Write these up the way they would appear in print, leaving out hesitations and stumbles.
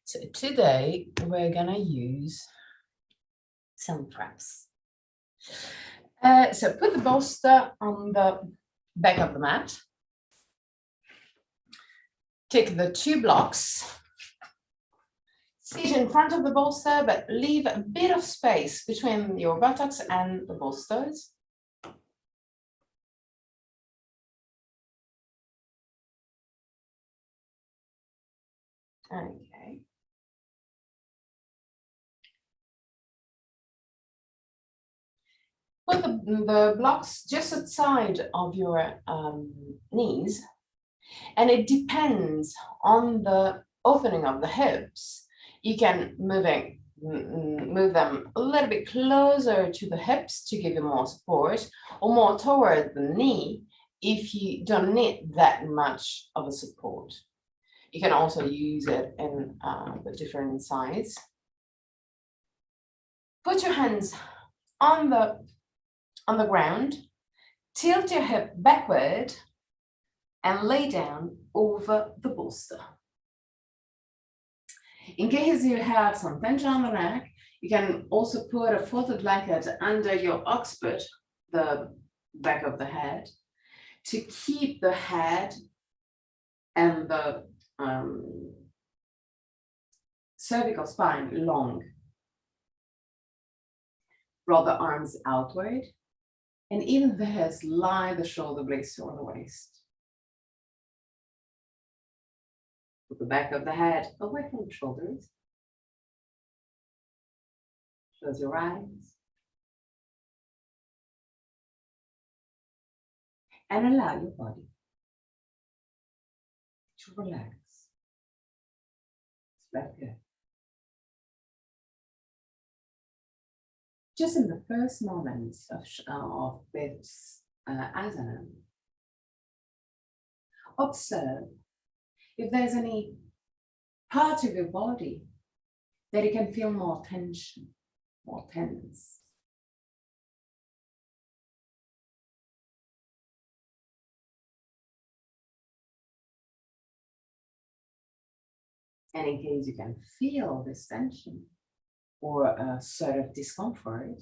So today we're gonna use some preps. So put the bolster on the back of the mat. Take the two blocks. Sit in front of the bolster, but leave a bit of space between your buttocks and the bolsters. Okay. Put the blocks just outside of your knees, and it depends on the opening of the hips. You can move them a little bit closer to the hips to give you more support, or more toward the knee if you don't need that much of a support. You can also use it in the different sides. Put your hands on the ground, tilt your hip backward, and lay down over the bolster. In case you have some tension on the neck, you can also put a folded blanket under your occiput, the back of the head, to keep the head and the cervical spine long. Roll the arms outward, and even there, slide the shoulder blades toward the waist. Put the back of the head away from the shoulders. Close your eyes. And allow your body to relax. Let go. Just in the first moments of this asana, observe if there's any part of your body that you can feel more tension, more tense. And in case you can feel this tension or a sort of discomfort,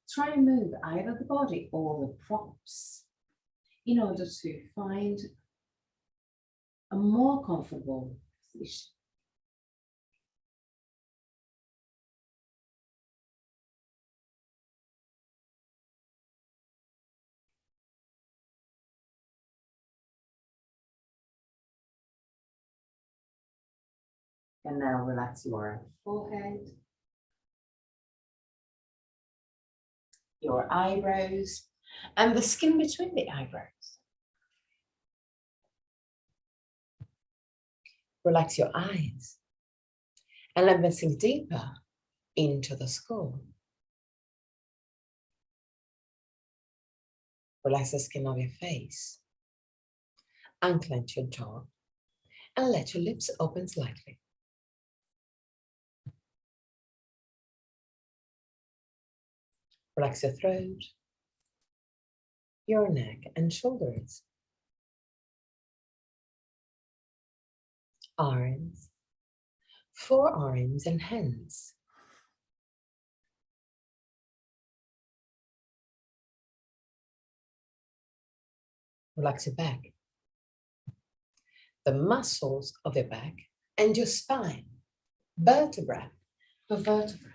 try and move either the body or the props in order to find a more comfortable position. And now relax your forehead, your eyebrows, and the skin between the eyebrows. Relax your eyes and let them sink deeper into the skull. Relax the skin of your face. Unclench your jaw and let your lips open slightly. Relax your throat, your neck and shoulders, arms, forearms and hands. Relax your back, the muscles of your back and your spine, vertebra per vertebra.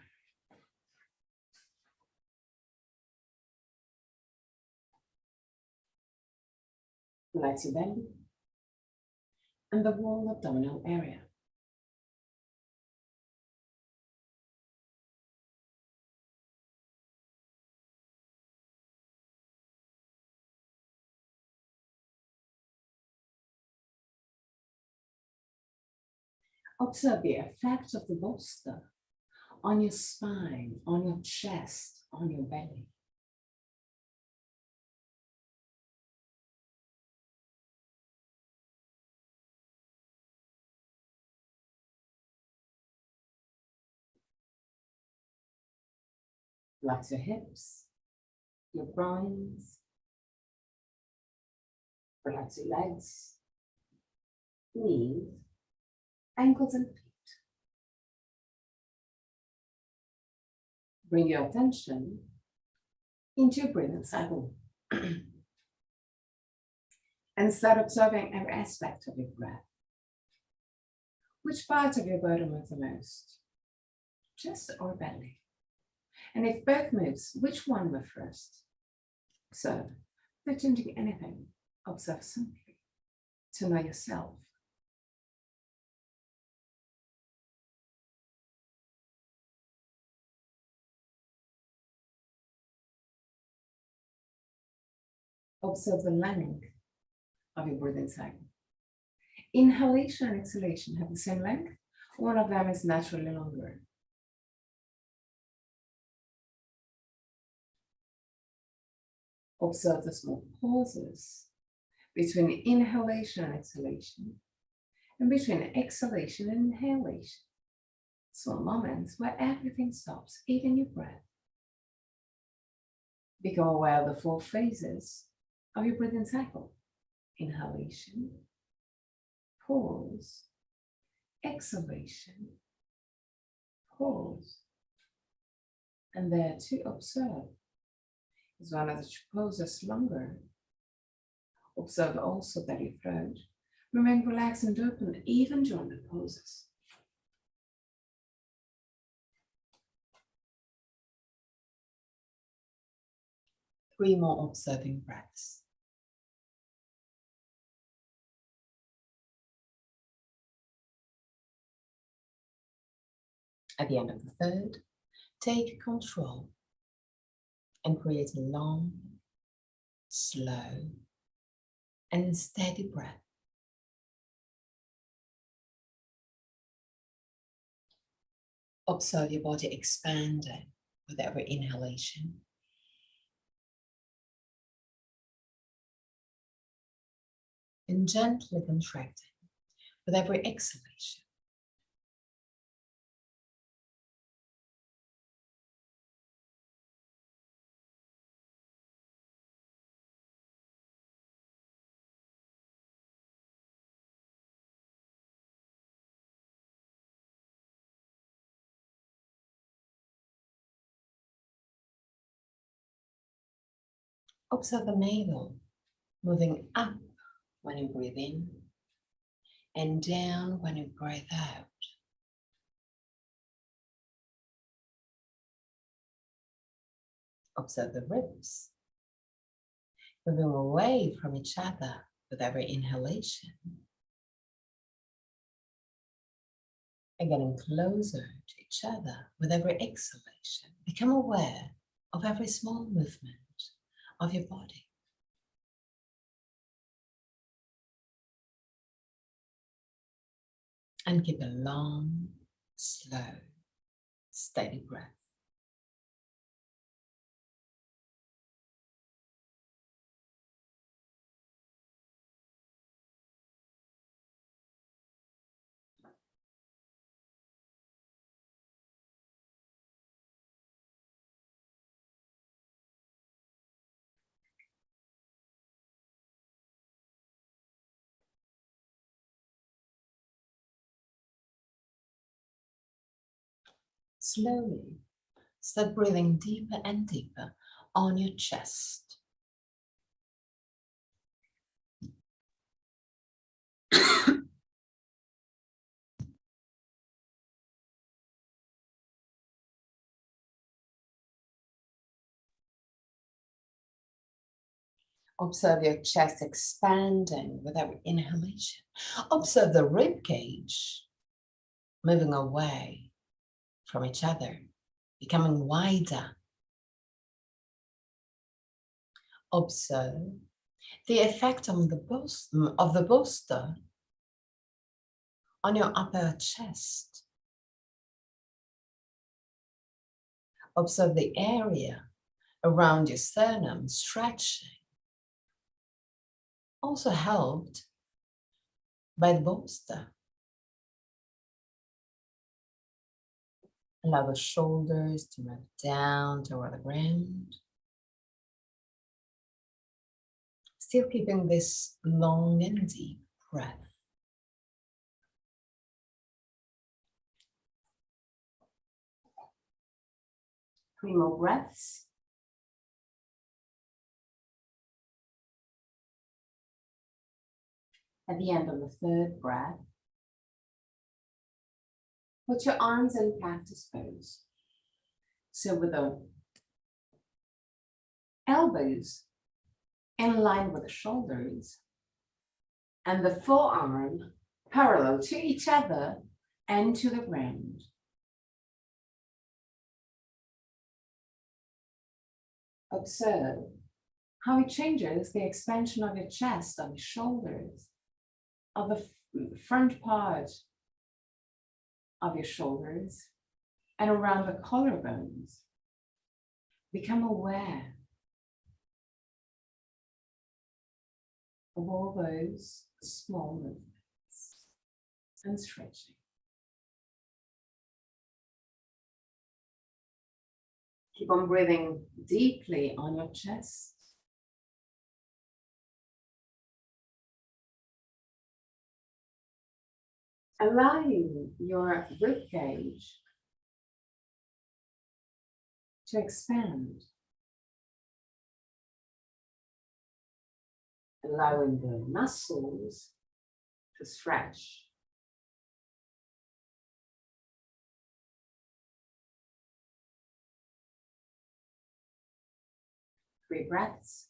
Relax your belly and the wall abdominal area. Observe the effect of the bolster on your spine, on your chest, on your belly. Relax your hips, your groins. Relax your legs, knees, ankles and feet. Bring your attention into your breathing cycle. And start observing every aspect of your breath. Which part of your body moves the most? Chest or belly? And if both moves, which one moves first? Observe, not changing anything. Observe simply to know yourself. Observe the length of your breathing cycle. Inhalation and exhalation have the same length. One of them is naturally longer. Observe the small pauses between inhalation and exhalation, and between exhalation and inhalation. Small moments where everything stops, even your breath. Become aware of the 4 phases of your breathing cycle. Inhalation, pause, exhalation, pause. And there to observe is one of the poses longer. Observe also that your throat remain relaxed and open even during the poses. Three more observing breaths. At the end of the third, take control and create a long, slow, and steady breath. Observe your body expanding with every inhalation and gently contracting with every exhalation. Observe the navel moving up when you breathe in and down when you breathe out. Observe the ribs moving away from each other with every inhalation and getting closer to each other with every exhalation. Become aware of every small movement of your body. And keep a long, slow, steady breath. Slowly, start breathing deeper and deeper on your chest. Observe your chest expanding with every inhalation. Observe the rib cage moving away from each other, becoming wider. Observe the effect of the bolster on your upper chest. Observe the area around your sternum stretching, also helped by the bolster. Allow the shoulders to move down toward the ground. Still keeping this long and deep breath. 3 more breaths. At the end of the 3rd breath, put your arms in cactus pose. So with the elbows in line with the shoulders and the forearm parallel to each other and to the ground. Observe how it changes the expansion of your chest, of your shoulders, of the front part of your shoulders and around the collarbones. Become aware of all those small movements and stretching. Keep on breathing deeply on your chest. Allowing your rib cage to expand. Allowing the muscles to stretch. Three breaths.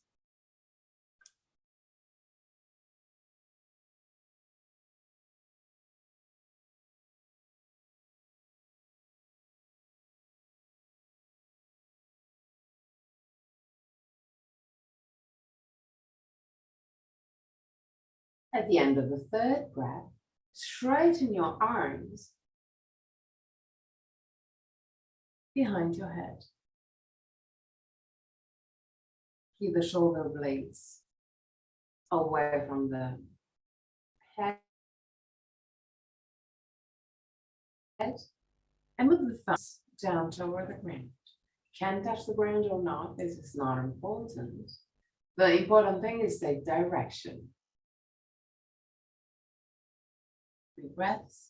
At the end of the 3rd breath, straighten your arms behind your head. Keep the shoulder blades away from the head and move the thumbs down toward the ground. Can touch the ground or not, this is not important. The important thing is the direction. 3 breaths.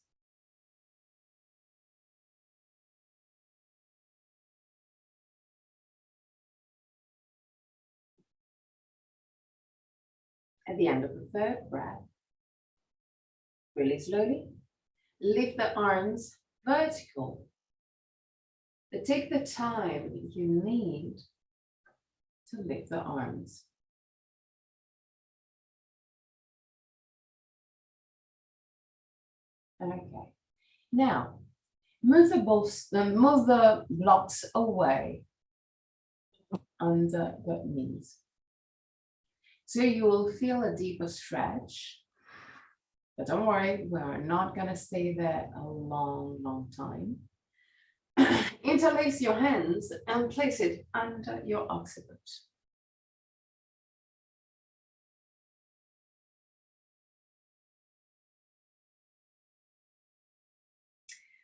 At the end of the 3rd breath, really slowly, lift the arms vertical. But take the time you need to lift the arms. Okay. Now, move the blocks away under the knees. So you will feel a deeper stretch. But don't worry, we're not going to stay there a long time. Interlace your hands and place it under your occiput.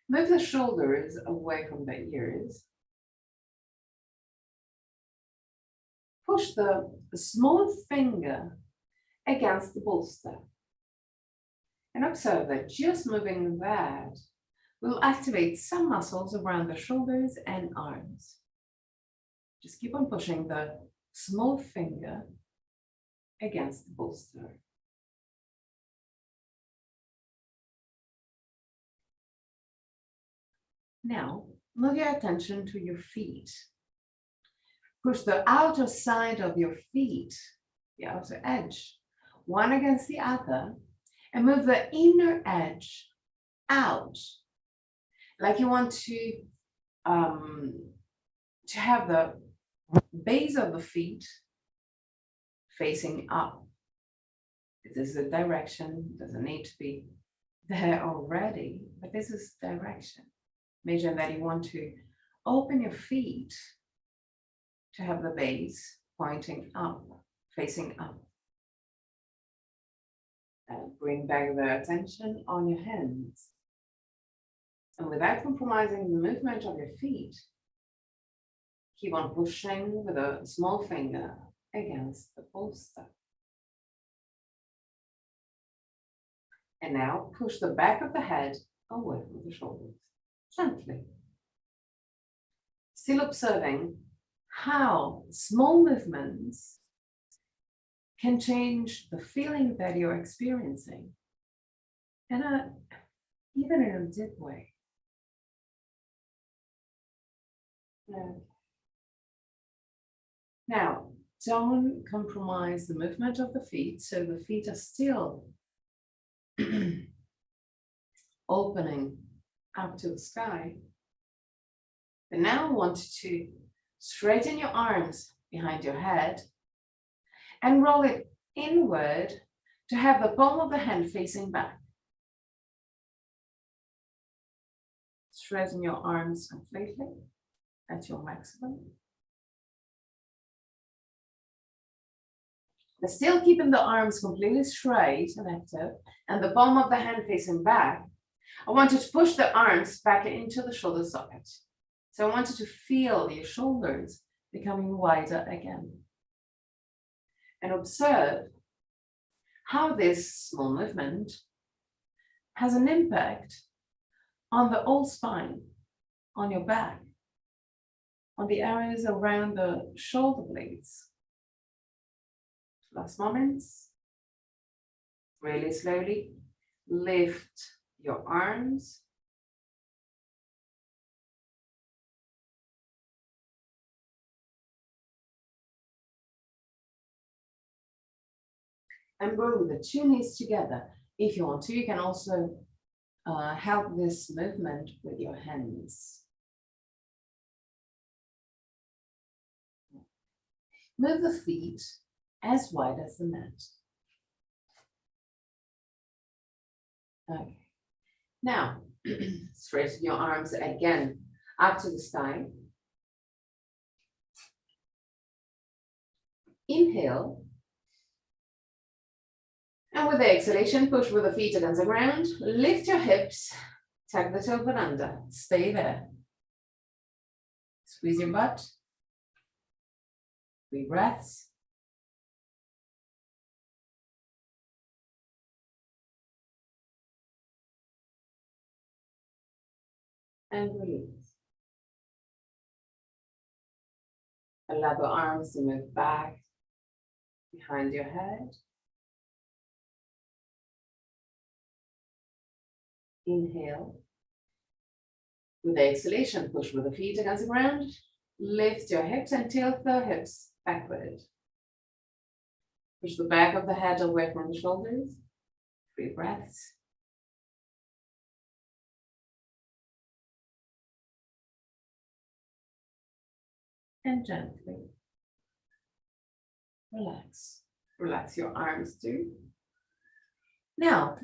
Move the shoulders away from the ears. Push the small finger against the bolster. And observe that just moving that will activate some muscles around the shoulders and arms. Just keep on pushing the small finger against the bolster. Now, move your attention to your feet. Push the outer side of your feet, the outer edge, one against the other, and move the inner edge out, like you want to have the base of the feet facing up. This is a direction, doesn't need to be there already, but this is direction. Imagine that you want to open your feet to have the base pointing up, facing up. And bring back the attention on your hands. And without compromising the movement of your feet, keep on pushing with a small finger against the bolster. And now push the back of the head away from the shoulders, gently. still observing how small movements can change the feeling that you're experiencing, and even in a deep way. Now, don't compromise the movement of the feet, so the feet are still opening up to the sky. But now I want you to straighten your arms behind your head and roll it inward to have the palm of the hand facing back. Straighten your arms completely at your maximum. But still keeping the arms completely straight and active and the palm of the hand facing back. I want you to push the arms back into the shoulder socket. So I want you to feel your shoulders becoming wider again. And observe how this small movement has an impact on the whole spine, on your back, on the areas around the shoulder blades. Last moments. Really slowly lift your arms. And bring the two knees together. If you want to, you can also help this movement with your hands. Move the feet as wide as the mat. Okay. Now, straighten your arms again up to the sky. Inhale. And with the exhalation, push with the feet against the ground. Lift your hips. Tuck the tailbone under. Stay there. Squeeze your butt. 3 breaths. And release. Allow the arms to move back behind your head. Inhale. With the exhalation, push with the feet against the ground. Lift your hips and tilt the hips backward. Push the back of the head away from the shoulders. 3 breaths. And gently relax. Relax your arms too. Now,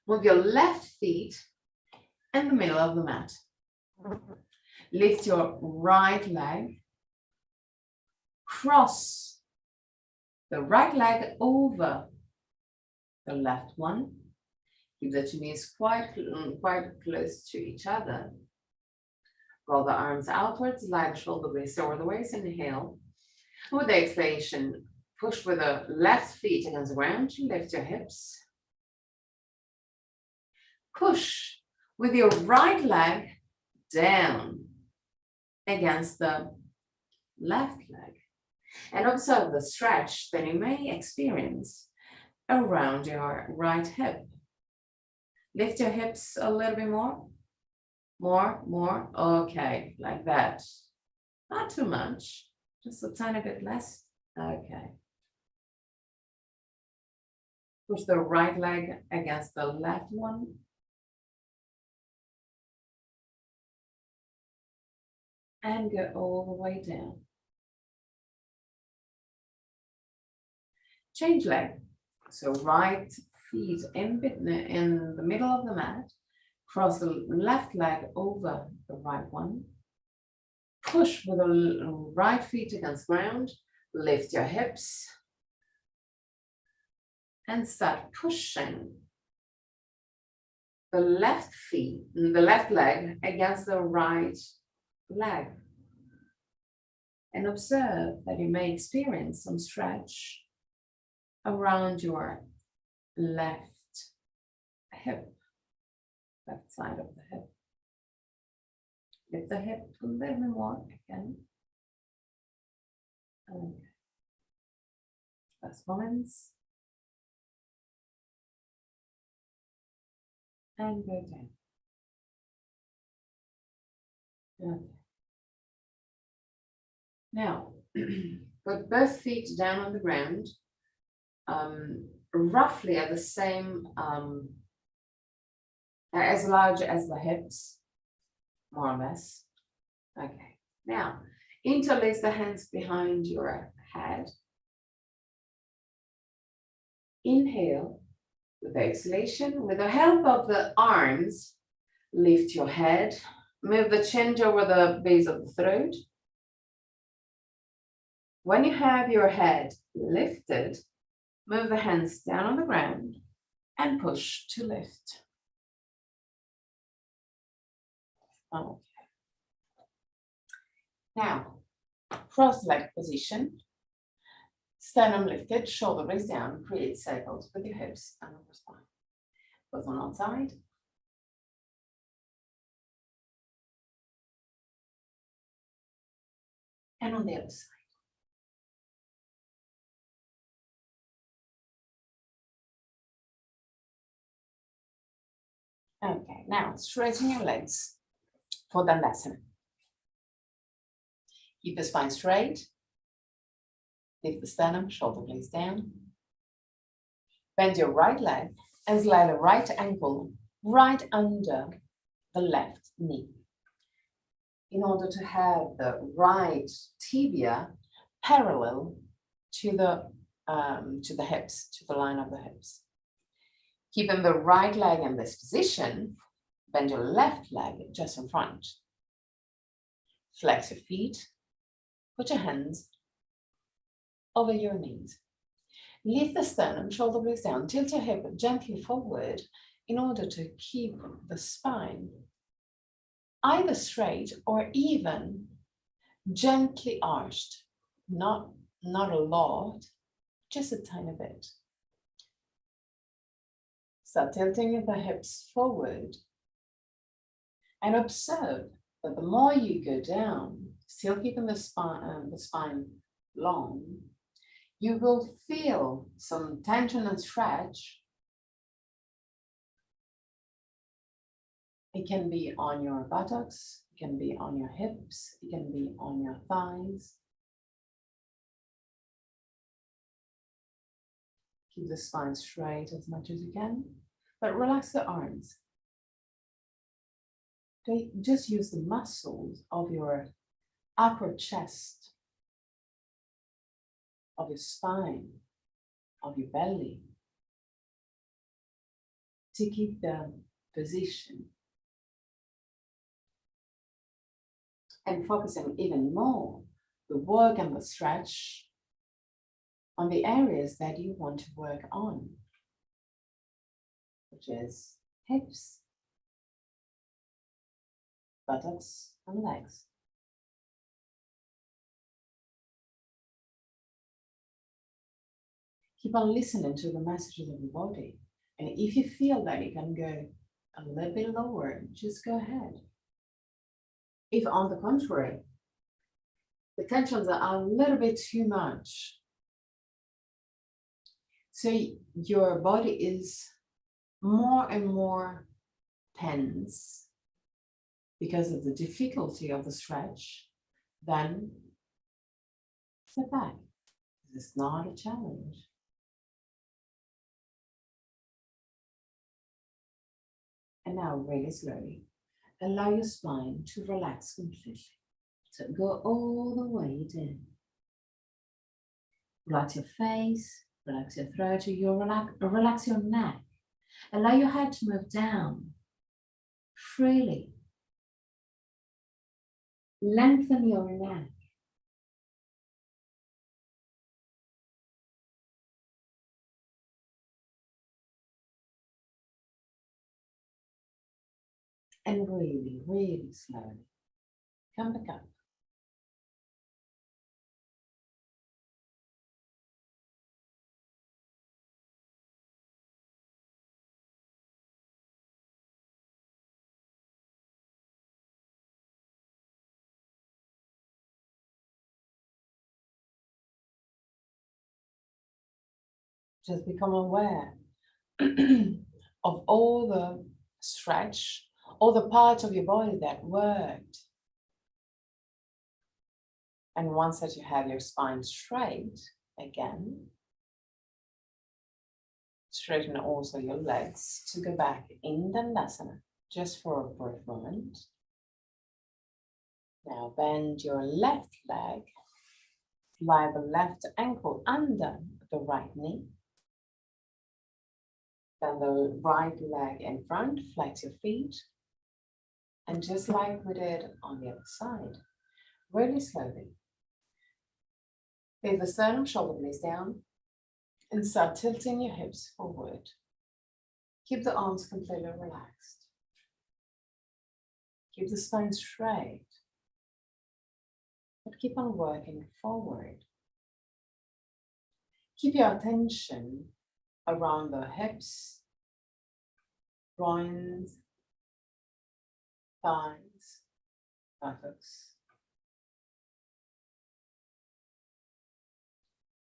move your left feet in the middle of the mat. Lift your right leg. Cross the right leg over the left one. Keep the two knees quite close to each other. Roll the arms outwards, lie the shoulder blades over the waist. Inhale. With the exhalation, push with the left feet against the ground. Lift your hips. Push with your right leg down against the left leg. And observe the stretch that you may experience around your right hip. Lift your hips a little bit more. More. Okay, like that. Not too much, just a tiny bit less. Okay. Push the right leg against the left one. And go all the way down. Change leg. So right feet in the middle of the mat. Cross the left leg over the right one. Push with the right feet against ground. Lift your hips. And start pushing the left leg against the right leg. And observe that you may experience some stretch around your left hip. Left side of the hip. Lift the hip a little bit more again. Okay. Last moments. And go down. Okay. Now, put both feet down on the ground, roughly at the same, as large as the hips, more or less. Okay. Now, interlace the hands behind your head. Inhale with exhalation. With the help of the arms, lift your head. Move the chin over the base of the throat. When you have your head lifted, move the hands down on the ground and push to lift. Okay. Now, cross-leg position. Sternum lifted, shoulder blades down, create circles with your hips and upper spine. Both on one side. And on the other side. Okay, now straighten your legs for the lesson. Keep the spine straight. Lift the sternum, shoulder blades down. Bend your right leg and slide the right ankle right under the left knee. In order to have the right tibia parallel to the hips, to the line of the hips. Keeping the right leg in this position, bend your left leg just in front. Flex your feet, put your hands over your knees. Lift the sternum, shoulder blades down, tilt your hip gently forward in order to keep the spine either straight or even gently arched, not a lot, just a tiny bit. Start tilting the hips forward and observe that the more you go down, still keeping the spine long, you will feel some tension and stretch. It can be on your buttocks, it can be on your hips, it can be on your thighs. Keep the spine straight as much as you can, but relax the arms. Just use the muscles of your upper chest, of your spine, of your belly, to keep the position. And focusing even more the work and the stretch on the areas that you want to work on, which is hips, buttocks, and legs. Keep on listening to the messages of your body. And if you feel that you can go a little bit lower, just go ahead. If on the contrary, the tensions are a little bit too much, so your body is more and more tense because of the difficulty of the stretch, then step back. This is not a challenge. And now really slowly, allow your spine to relax completely. So go all the way down. Relax your face, relax your throat, relax your neck. Allow your head to move down freely. Lengthen your neck. And really, really slowly come back up. Just become aware of all the stretch, all the parts of your body that worked. And once that you have your spine straight, again, straighten also your legs to go back in Dandasana, just for a brief moment. Now bend your left leg, fly the left ankle under the right knee. Bend the right leg in front, flex your feet. And just like we did on the other side, really slowly, leave the sternum, shoulder blades down, and start tilting your hips forward. Keep the arms completely relaxed. Keep the spine straight, but keep on working forward. Keep your attention around the hips, groins, thighs, buttocks.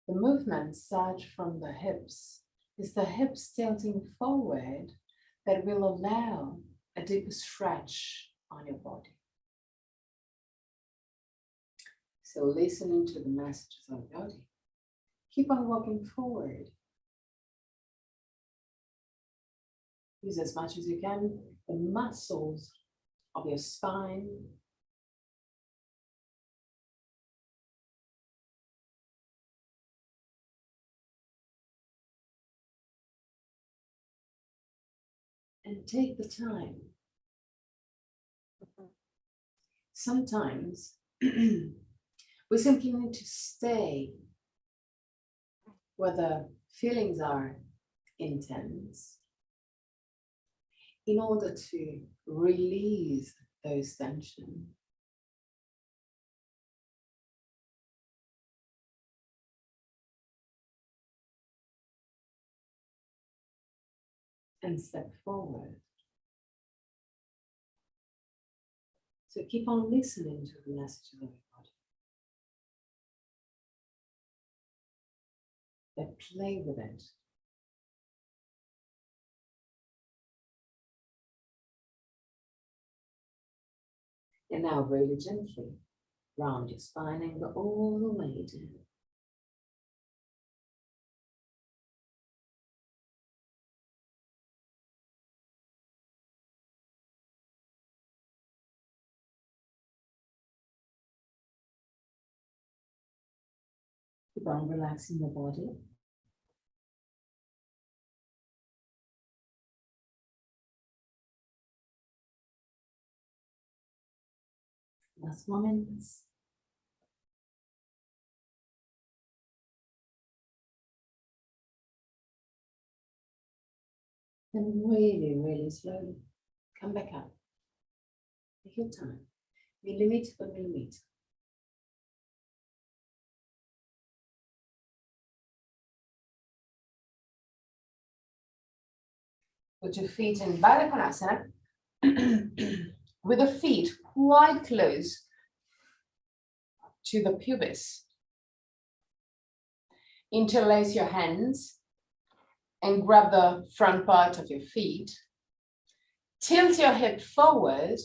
The movement starts from the hips. It's the hips tilting forward that will allow a deeper stretch on your body. So listening to the messages of your body. Keep on walking forward. Use as much as you can the muscles of your spine. And take the time. Sometimes we simply need to stay where the feelings are intense in order to release those tensions. And step forward. So keep on listening to the messages of your body. But play with it. And now really gently round your spine and go all the way down. Keep on relaxing the body. Last moments. And really, really slowly come back up. Take your time, millimeter by millimeter. Put your feet in Baddha Konasana with the feet quite close to the pubis. Interlace your hands and grab the front part of your feet. Tilt your hip forward,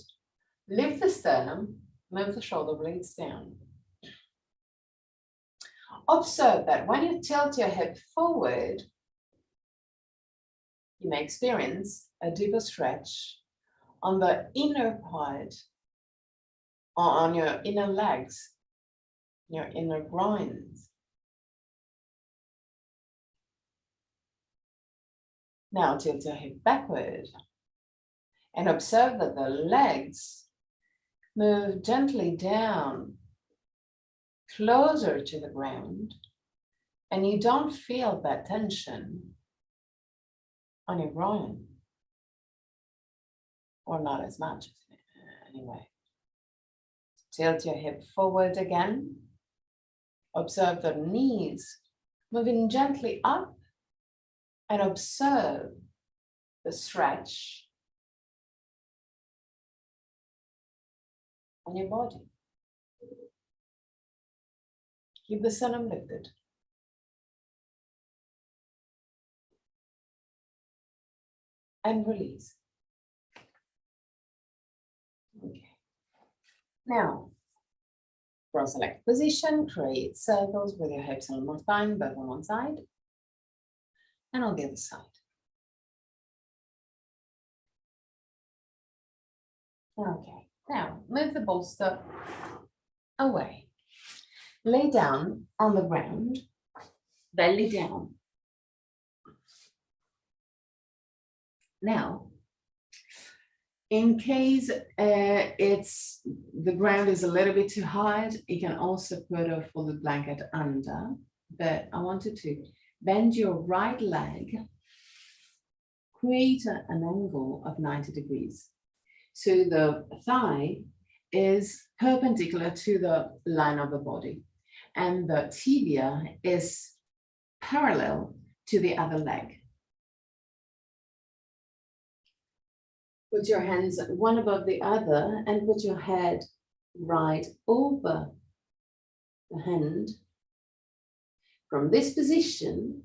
lift the sternum, move the shoulder blades down. Observe that when you tilt your hip forward, you may experience a deeper stretch on the inner part, on your inner legs, your inner groins. Now tilt your hip backward and observe that the legs move gently down, closer to the ground, and you don't feel that tension on your groin, or not as much anyway. Tilt your hip forward again. Observe the knees moving gently up and observe the stretch on your body. Keep the sternum lifted. and release. Okay. Now, cross-legged position, create circles with your hips one more time, both on one side and on the other side. Okay, now move the bolster away. Lay down on the ground, belly down. Now, in case the ground is a little bit too hard, you can also put a folded blanket under, but I wanted to bend your right leg, create an angle of 90 degrees. So the thigh is perpendicular to the line of the body, and the tibia is parallel to the other leg. Put your hands one above the other and put your head right over the hand. From this position,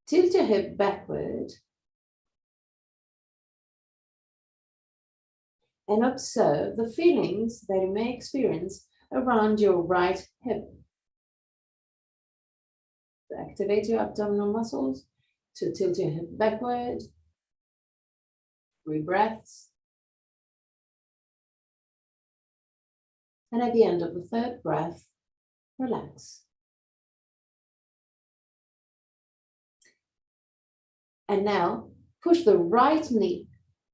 tilt your hip backward and observe the feelings that you may experience around your right hip. To activate your abdominal muscles, to tilt your hip backward. 3 breaths. And at the end of the 3rd breath, relax. And now push the right knee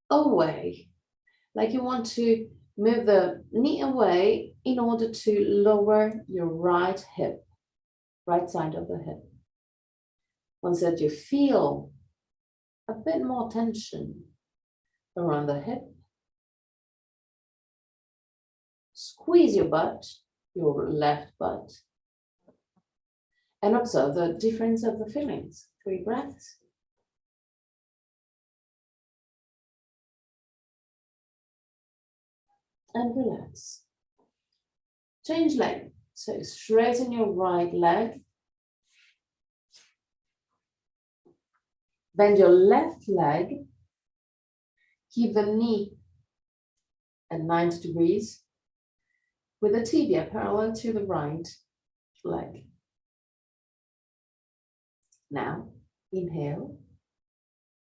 away, like you want to move the knee away in order to lower your right hip, right side of the hip. Once that you feel a bit more tension around the hip, squeeze your butt, your left butt, and observe the difference of the feelings. 3 breaths. And relax. Change leg. So straighten your right leg. Bend your left leg. Keep the knee at 90 degrees with the tibia parallel to the right leg. Now, inhale.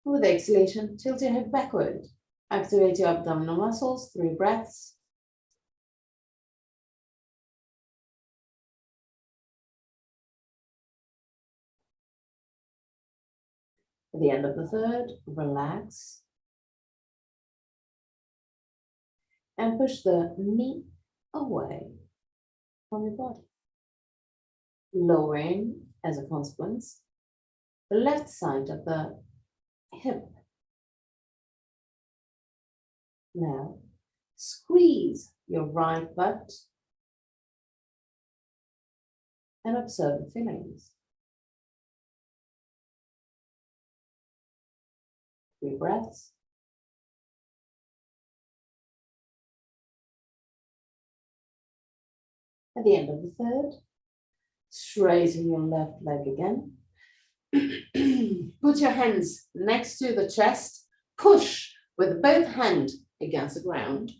With exhalation, tilt your head backward. Activate your abdominal muscles, 3 breaths. At the end of the 3rd, relax. And push the knee away from your body. Lowering, as a consequence, the left side of the hip. Now, squeeze your right butt and observe the feelings. 3 breaths. At the end of the 3rd, straighten your left leg again. Put your hands next to the chest, push with both hands against the ground,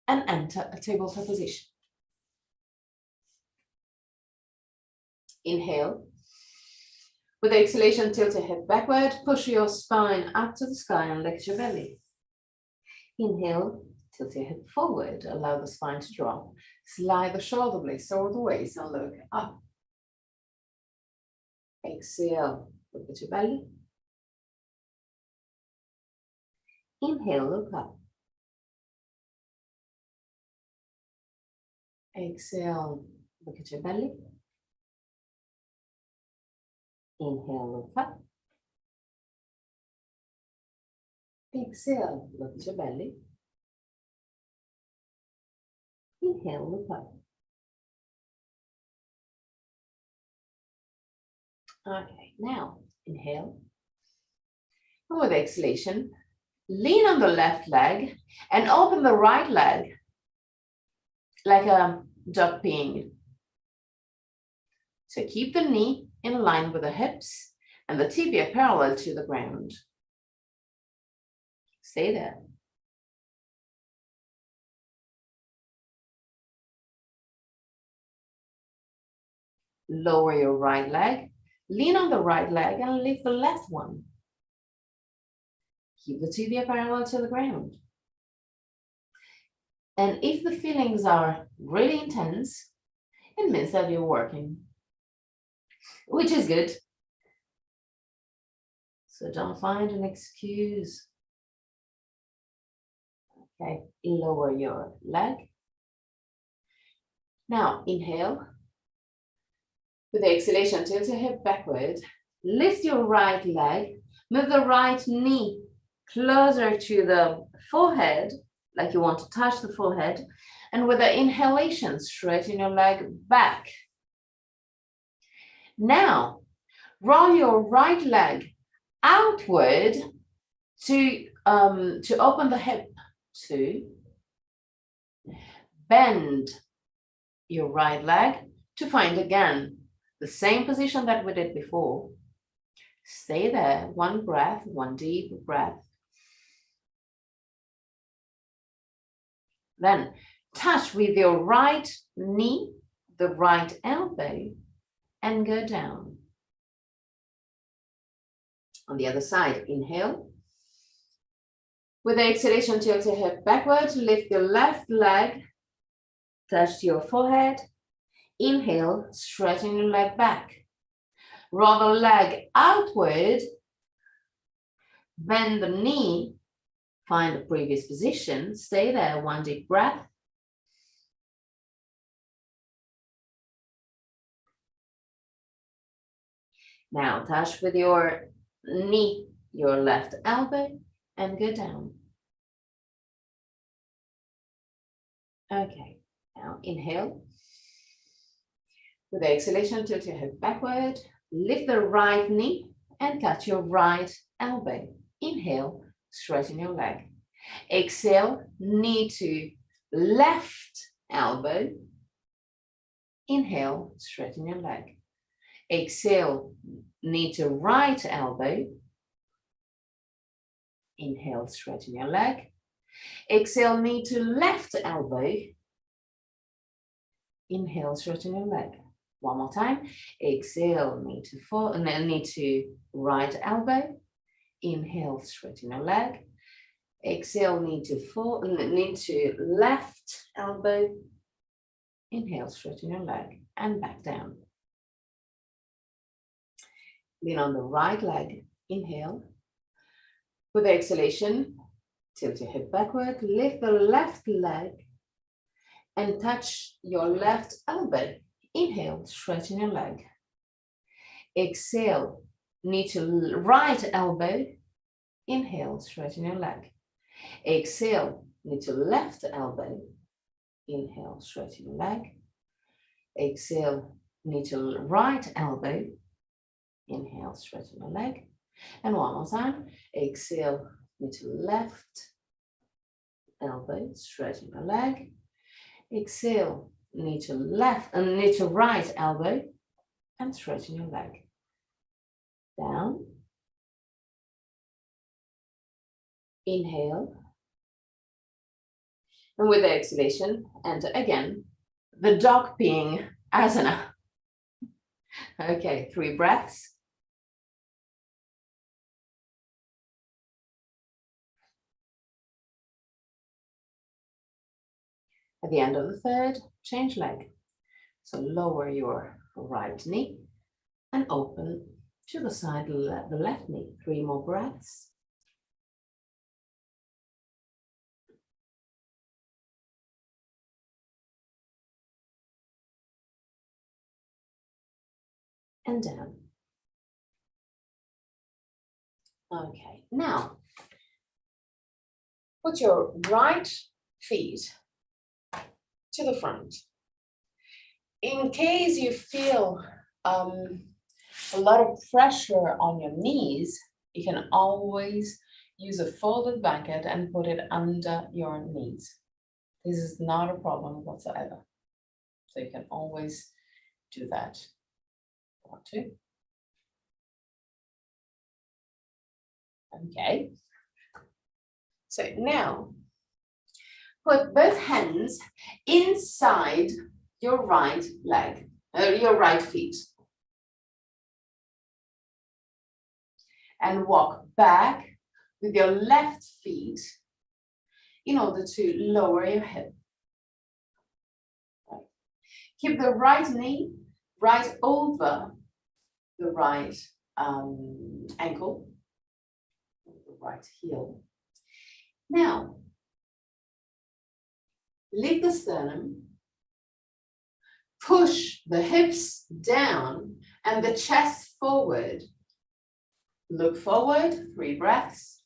and enter a tabletop position. Inhale. With the exhalation, tilt your head backward, push your spine up to the sky and lift your belly. Inhale, tilt your head forward, allow the spine to drop. Slide the shoulder blades toward the waist and look up. Exhale, look at your belly. Inhale, look up. Exhale, look at your belly. Inhale, look up. Exhale, look at your belly. Inhale, look up. Okay, now inhale. And with exhalation, lean on the left leg and open the right leg like a duck peeing. So keep the knee in line with the hips and the tibia parallel to the ground. Stay there. Lower your right leg, lean on the right leg and lift the left one. Keep the tibia parallel to the ground. And if the feelings are really intense, it means that you're working, which is good. So don't find an excuse. Okay, lower your leg. Now inhale. With the exhalation, tilt your hip backward. Lift your right leg. Move the right knee closer to the forehead, like you want to touch the forehead. And with the inhalation, straighten your leg back. Now, roll your right leg outward to open the hip. 2. Bend your right leg to find again the same position that we did before. Stay there. One breath, one deep breath. Then touch with your right knee, the right elbow, and go down. On the other side, inhale. With the exhalation, tilt your hip backward, lift your left leg, touch your forehead. Inhale, straighten your leg back. Roll the leg outward, bend the knee, find the previous position, stay there, one deep breath. Now touch with your knee, your left elbow, and go down. Okay, now inhale. With the exhalation, tilt your hip backward, lift the right knee, and touch your right elbow. Inhale, straighten your leg. Exhale, knee to left elbow. Inhale, straighten your leg. Exhale, knee to right elbow. Inhale, straighten your leg. Exhale, knee to left elbow. Inhale, straighten your leg. One more time. Exhale, knee to right elbow. Inhale, straighten your leg. Exhale, knee to left elbow. Inhale, straighten your leg and back down. Lean on the right leg. Inhale. With the exhalation, tilt your hip backward, lift the left leg and touch your left elbow. Inhale, straighten your leg. Exhale, knee to right elbow. Inhale, straighten your leg. Exhale, knee to left elbow. Inhale, straighten your leg. Exhale, knee to right elbow. Inhale, straighten your leg. And one more time. Exhale, knee to left elbow, straighten your leg. Exhale, knee to right elbow, and straighten your leg. Down. Inhale. And with the exhalation, enter again the dog peeing asana. Okay, 3 breaths. At the end of the 3rd, change leg. So lower your right knee and open to the side, the left knee. 3 more breaths. And down. Okay, now put your right feet to the front. In case you feel a lot of pressure on your knees, you can always use a folded blanket and put it under your knees. This is not a problem whatsoever. So you can always do that. 1, 2. Okay. So now, put both hands inside your right leg, your right feet. And walk back with your left feet in order to lower your hip. Keep the right knee right over the right ankle, the right heel. Now, lift the sternum, push the hips down and the chest forward. Look forward, 3 breaths.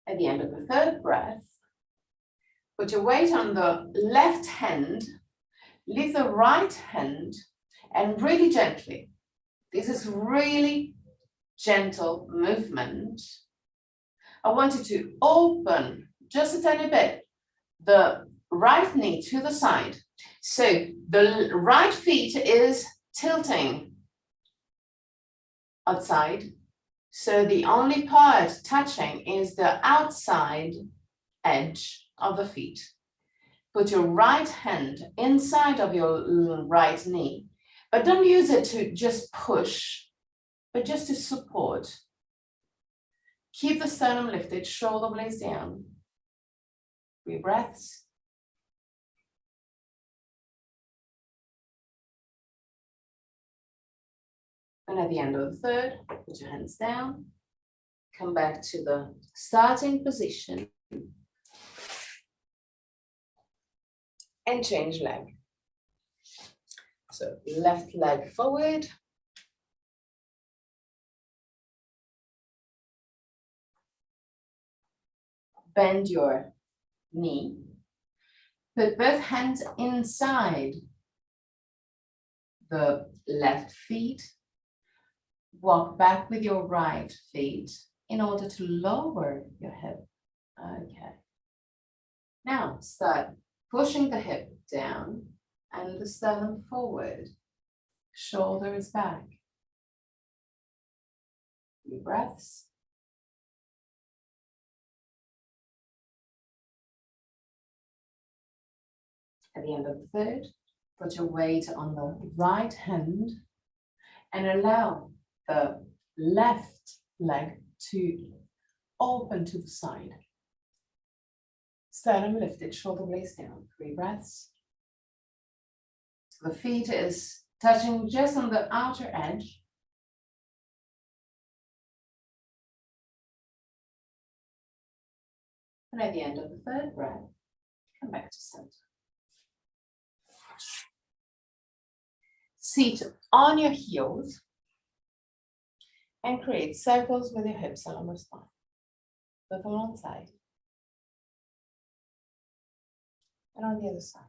At the end of the 3rd breath, put your weight on the left hand, lift the right hand, and really gently. This is really gentle movement. I want you to open just a tiny bit the right knee to the side. So the right feet is tilting outside. So the only part touching is the outside edge of the feet. Put your right hand inside of your right knee, but don't use it to just push, but just to support. Keep the sternum lifted, shoulder blades down. 3 breaths. And at the end of the 3rd, put your hands down. Come back to the starting position. And change leg. So left leg forward. Bend your knee. Put both hands inside the left feet. Walk back with your right feet in order to lower your hip. Okay. Now start pushing the hip down and the sternum forward. Shoulder is back. 3 breaths. At the end of the 3rd, put your weight on the right hand and allow the left leg to open to the side. Sternum lifted, shoulder blades down. 3 breaths. So the feet is touching just on the outer edge. And at the end of the 3rd breath, come back to center. Seat on your heels and create circles with your hips along your spine. Both on one side and on the other side.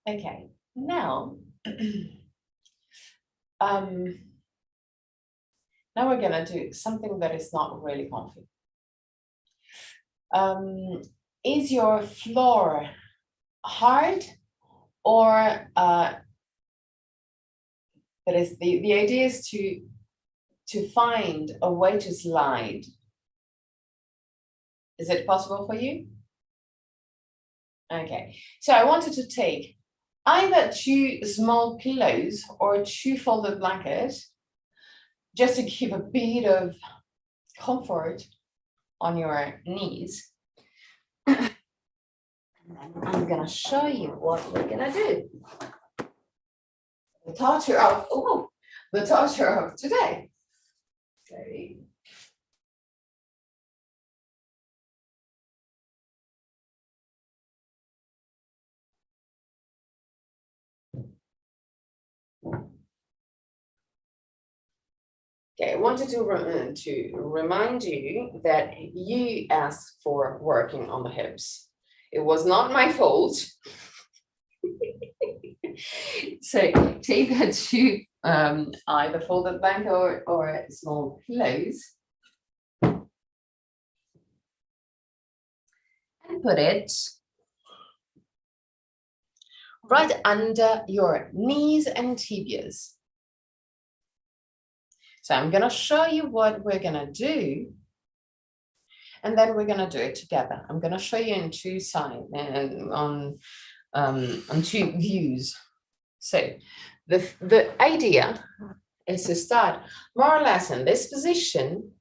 Okay, now, now we're gonna do something that is not really comfy. Is your floor hard or that is the idea is to find a way to slide. Is it possible for you? Okay, so I wanted to take either 2 small pillows or 2 folded blankets just to give a bit of comfort on your knees. I'm gonna show you what we're gonna do. The torture of today. Okay. Okay, I wanted to remind you that you asked for working on the hips. It was not my fault. So take the 2 either folded blanket or small pillows. And put it right under your knees and tibias. So I'm going to show you what we're going to do, and then we're going to do it together. I'm going to show you in two sides and on two views. So the idea is to start more or less in this position,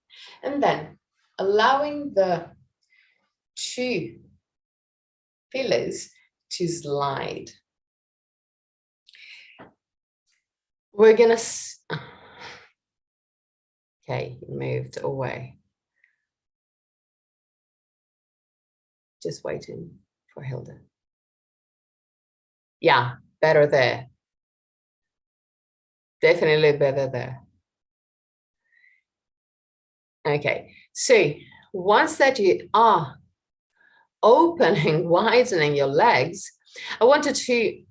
and then allowing the two pillows to slide. We're going to... Okay, he moved away. Just waiting for Hilda. Yeah, better there. Definitely better there. Okay, so once that you are opening, widening your legs, I wanted to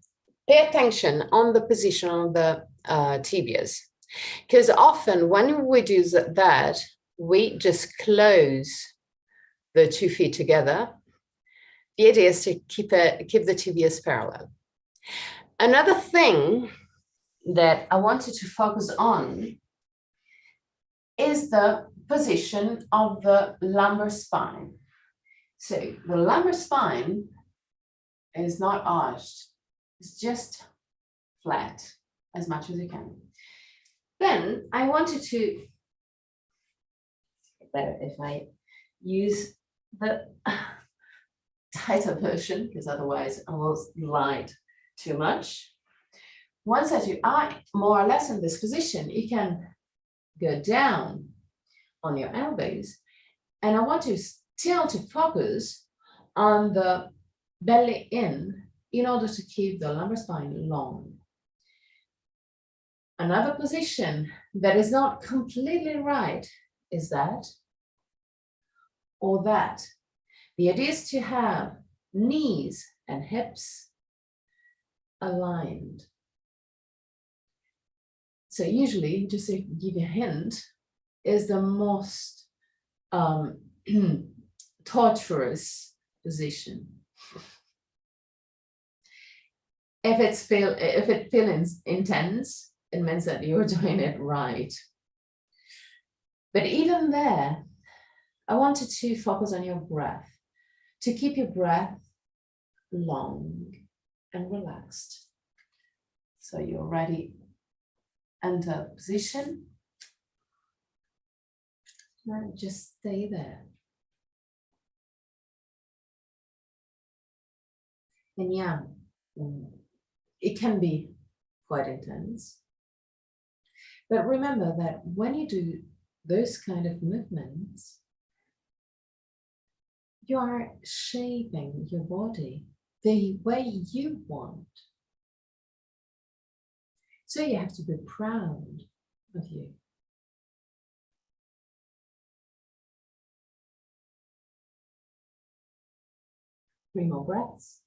pay attention on the position of the tibias. Because often when we do that, we just close the 2 feet together. The idea is to keep the tibias parallel. Another thing that I wanted to focus on is the position of the lumbar spine. So the lumbar spine is not arched, it's just flat as much as you can. Then I wanted to, better if I use the tighter version, because otherwise I will slide too much. Once that you are more or less in this position, you can go down on your elbows, and I want you still to focus on the belly in order to keep the lumbar spine long. Another position that is not completely right is that or that. The idea is to have knees and hips aligned. So usually, just to give you a hint, is the most torturous position. If it feels intense, it means that you're doing it right. But even there, I wanted to focus on your breath, to keep your breath long and relaxed. So you're ready. Enter position. Now just stay there. And yeah, it can be quite intense. But remember that when you do those kind of movements, you are shaping your body the way you want. So you have to be proud of you. Three more breaths.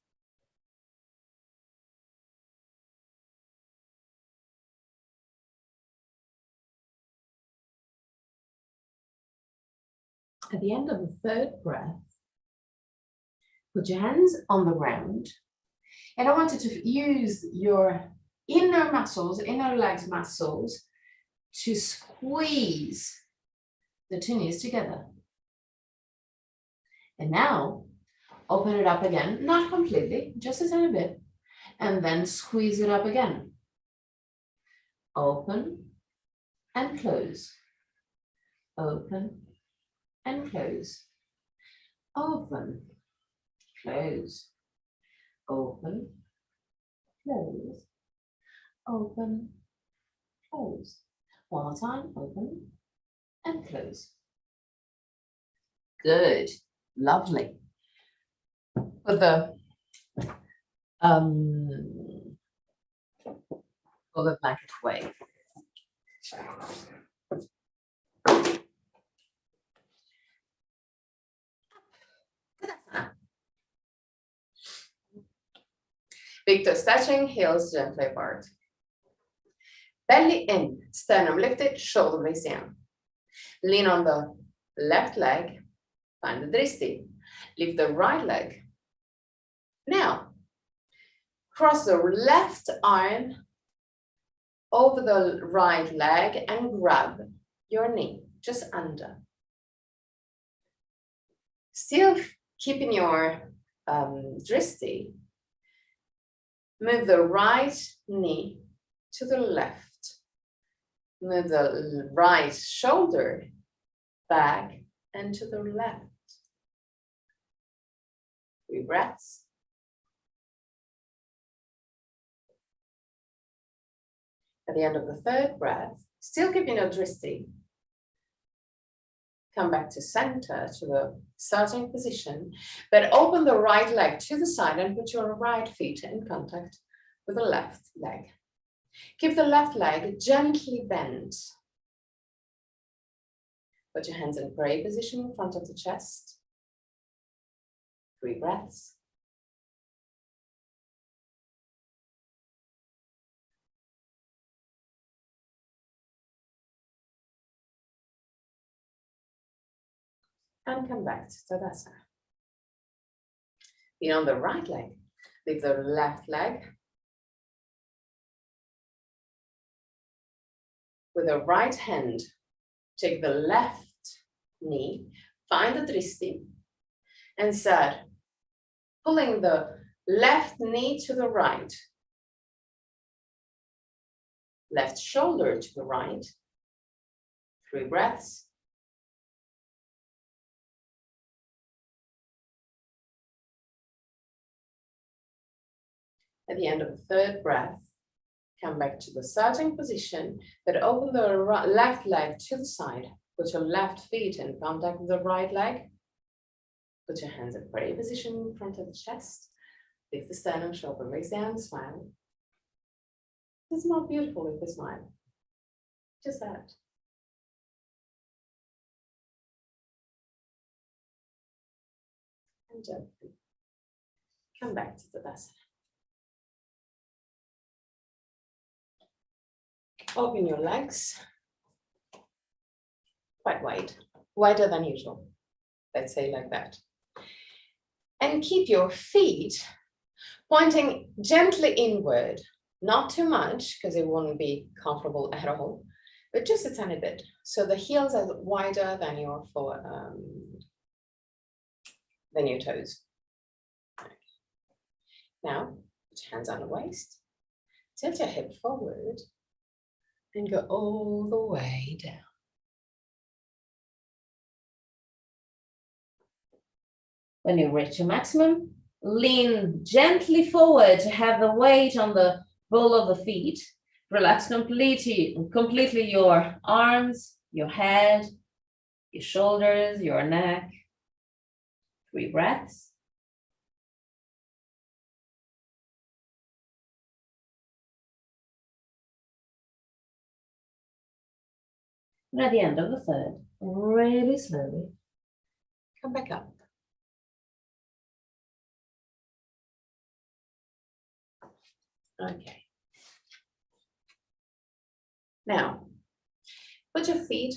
At the end of the third breath, put your hands on the ground, and I wanted to use your inner muscles, inner legs muscles, to squeeze the two knees together. And now, open it up again, not completely, just a tiny bit, and then squeeze it up again. Open and close. Open and close. Open, close. Open, close. Open, close. One more time, open and close. Good, lovely. Put the blanket away. Big toe stretching, heels gently apart. Belly in, sternum lifted, shoulder blades down. Lean on the left leg, find the dristi. Lift the right leg. Now, cross the left arm over the right leg and grab your knee, just under. Still keeping your dristi, move the right knee to the left. Move the right shoulder back and to the left. 3 breaths. At the end of the 3rd breath, still keeping your dristi, come back to center, to the starting position, but open the right leg to the side and put your right feet in contact with the left leg. Keep the left leg gently bent. Put your hands in prayer position in front of the chest. 3 breaths. And come back to Tadasana. Be on the right leg. Lift the left leg. With the right hand, take the left knee, find the dristi, and start pulling the left knee to the right, left shoulder to the right. 3 breaths. At the end of the 3rd breath, come back to the starting position, but open the left leg to the side. Put your left feet in contact with the right leg. Put your hands in prayer position in front of the chest. Lift the sternum, shoulder blades down, smile. It's more beautiful with the smile. Just that. And gently come back to the Tadasana. Open your legs, quite wide, wider than usual, let's say like that. And keep your feet pointing gently inward, not too much, because it won't be comfortable at all, but just a tiny bit. So the heels are wider than your toes. Now, put your hands on the waist, tilt your hip forward, and go all the way down. When you reach your maximum, lean gently forward to have the weight on the ball of the feet. Relax completely your arms, your head, your shoulders, your neck. 3 breaths. And at the end of the 3rd, really slowly, come back up. Okay. Now, put your feet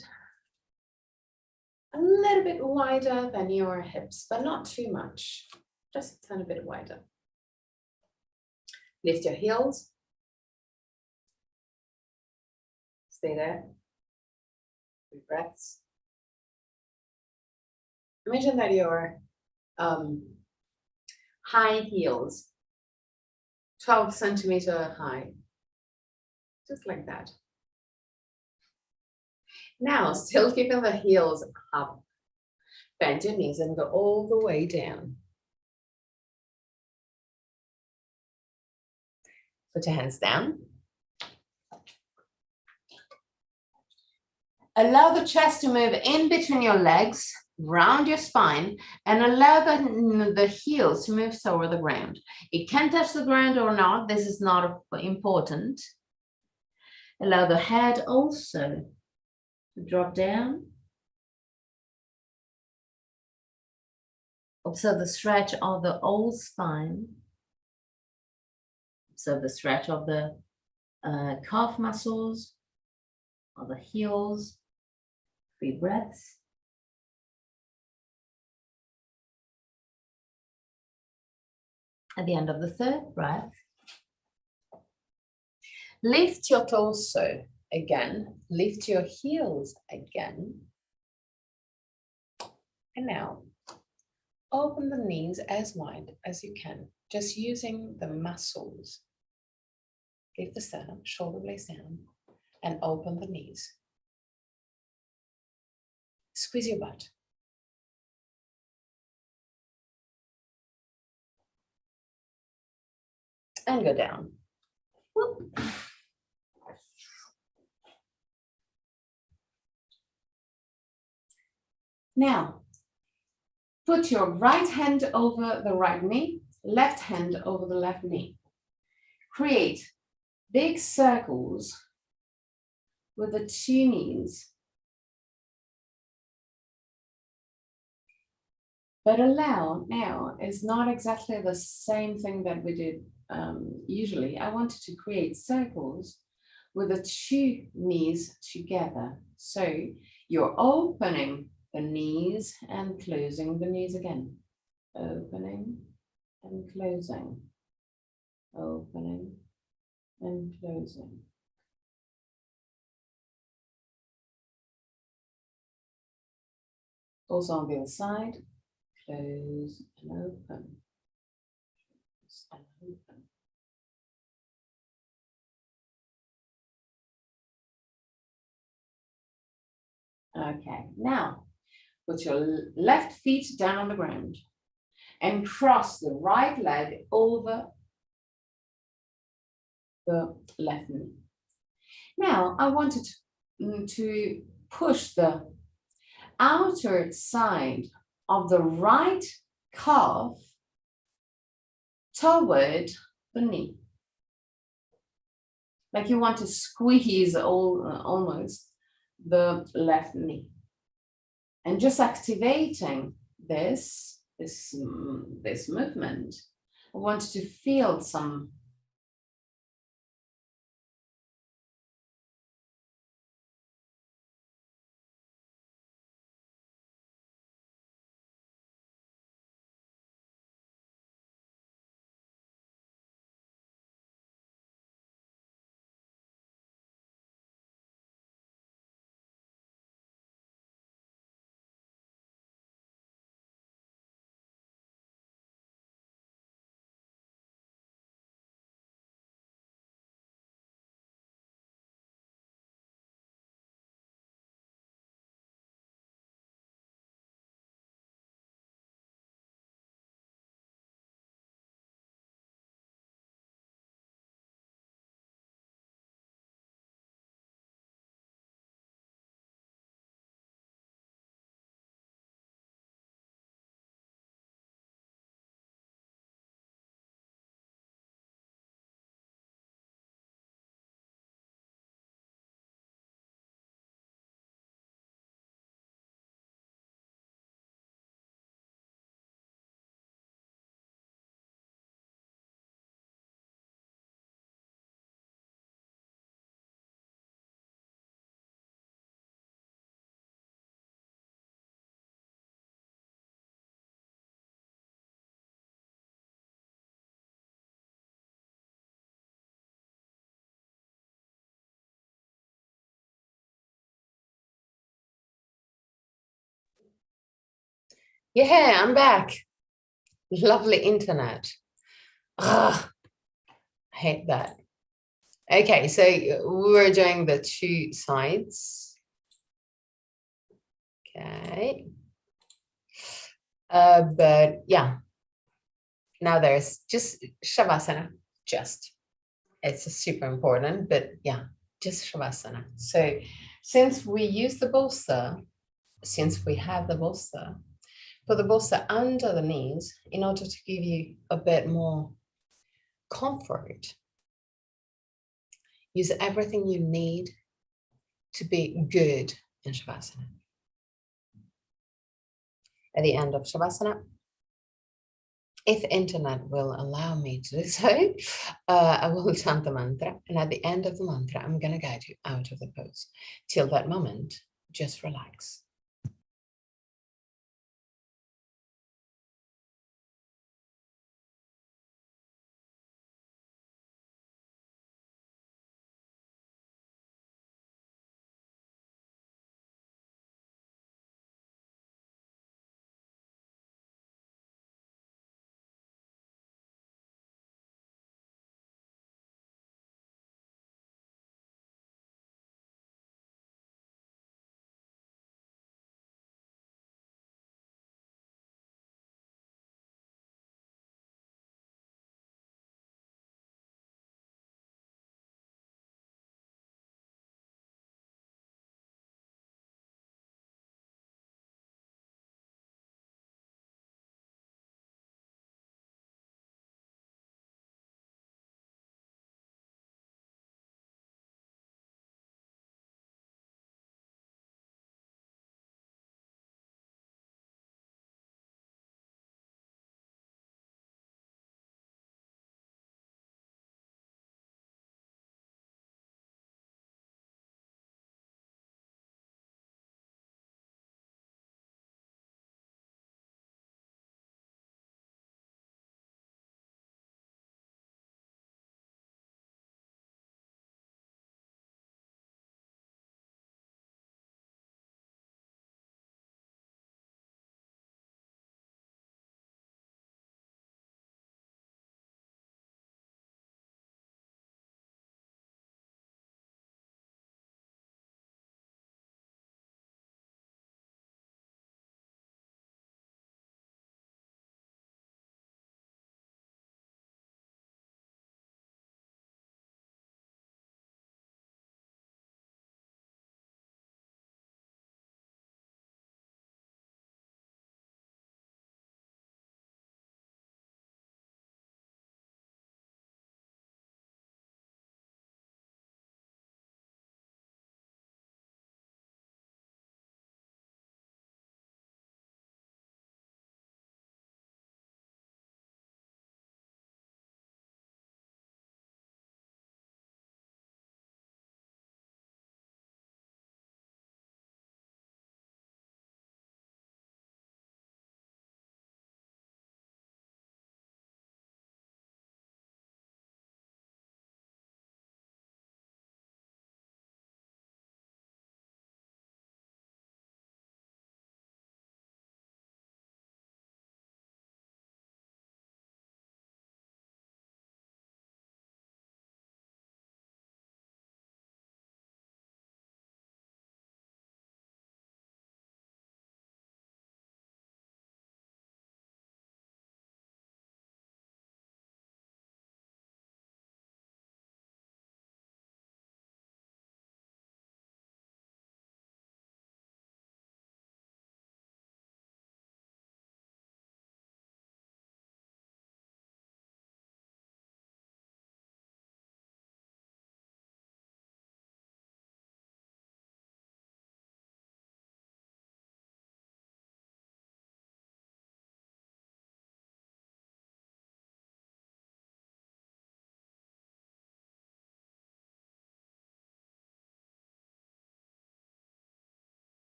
a little bit wider than your hips, but not too much, just a tiny bit wider. Lift your heels. Stay there. 3 breaths. Imagine that your high heels, 12 centimeter high, just like that. Now, still keeping the heels up, bend your knees and go all the way down. Put your hands down. Allow the chest to move in between your legs, round your spine, and allow the heels to move toward the ground. It can touch the ground or not. This is not important. Allow the head also to drop down. Observe the stretch of the whole spine. Observe the stretch of the calf muscles or the heels. 3 breaths. At the end of the 3rd breath, lift your torso again, lift your heels again. And now, open the knees as wide as you can, just using the muscles. Give the sound, shoulder blades down, and open the knees. Squeeze your butt. And go down. Whoop. Now, put your right hand over the right knee, left hand over the left knee. Create big circles with the 2 knees. But allow now is not exactly the same thing that we did usually. I wanted to create circles with the 2 knees together. So you're opening the knees and closing the knees again. Opening and closing. Opening and closing. Also on the other side. Close and open. Close and open. Okay, now put your left feet down on the ground and cross the right leg over the left knee. Now I wanted to push the outer side of the right calf toward the knee. Like you want to squeeze almost the left knee. And just activating this movement, I want to feel some yeah, I'm back. Lovely internet. I hate that. Okay, so we're doing the 2 sides. Okay. But yeah, now there's just Shavasana, it's super important, but yeah, just Shavasana. So since we use the bolster, since we have the bolster, put the bolster under the knees in order to give you a bit more comfort. Use everything you need to be good in Shavasana. At the end of Shavasana, if internet will allow me to do so, I will chant the mantra, and at the end of the mantra, I'm going to guide you out of the pose. Till that moment, just relax.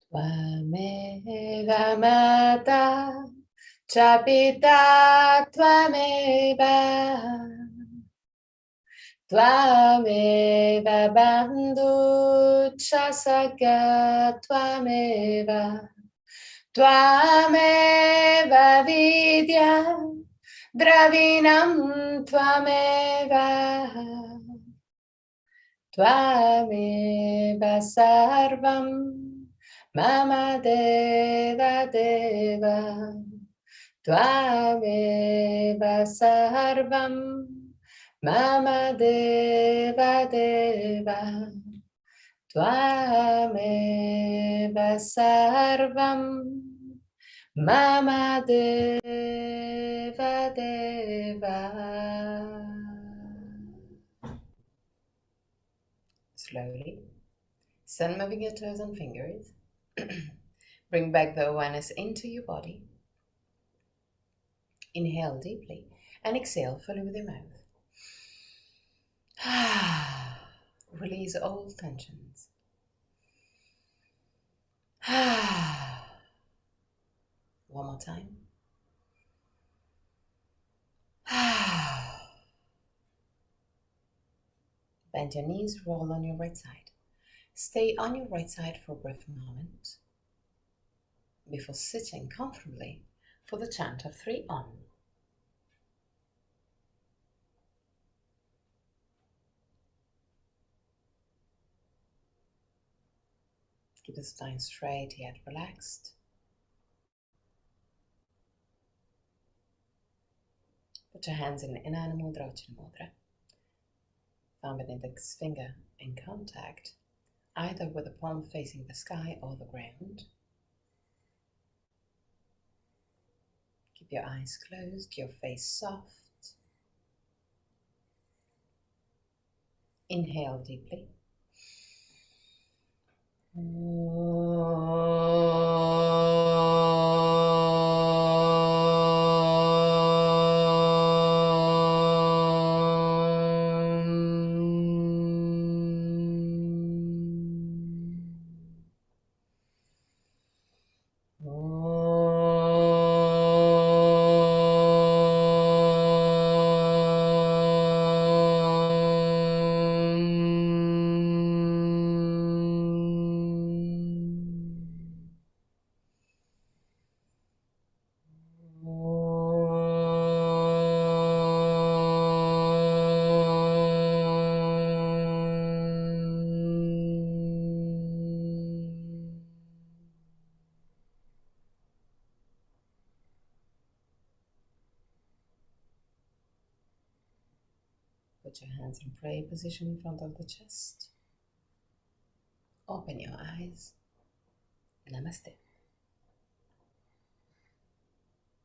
Tvameva mata cha pita tvameva tvameva bandhu cha sakha tvameva tvameva vidya dravinam tvameva tvameva sarvam mama deva deva tvameva sarvam mama deva deva tvameva sarvam Mama Deva Deva. Slowly, start moving your toes and fingers. Bring back the awareness into your body. Inhale deeply and exhale fully with your mouth. Release all tensions. One more time. Bend your knees, roll on your right side. Stay on your right side for a brief moment before sitting comfortably for the chant of 3 on. Keep the spine straight yet relaxed. Put your hands in Inner Mudra or Chin Mudra. Thumb and index finger in contact, either with the palm facing the sky or the ground. Keep your eyes closed, your face soft. Inhale deeply. Put your hands in prayer position in front of the chest. Open your eyes. Namaste.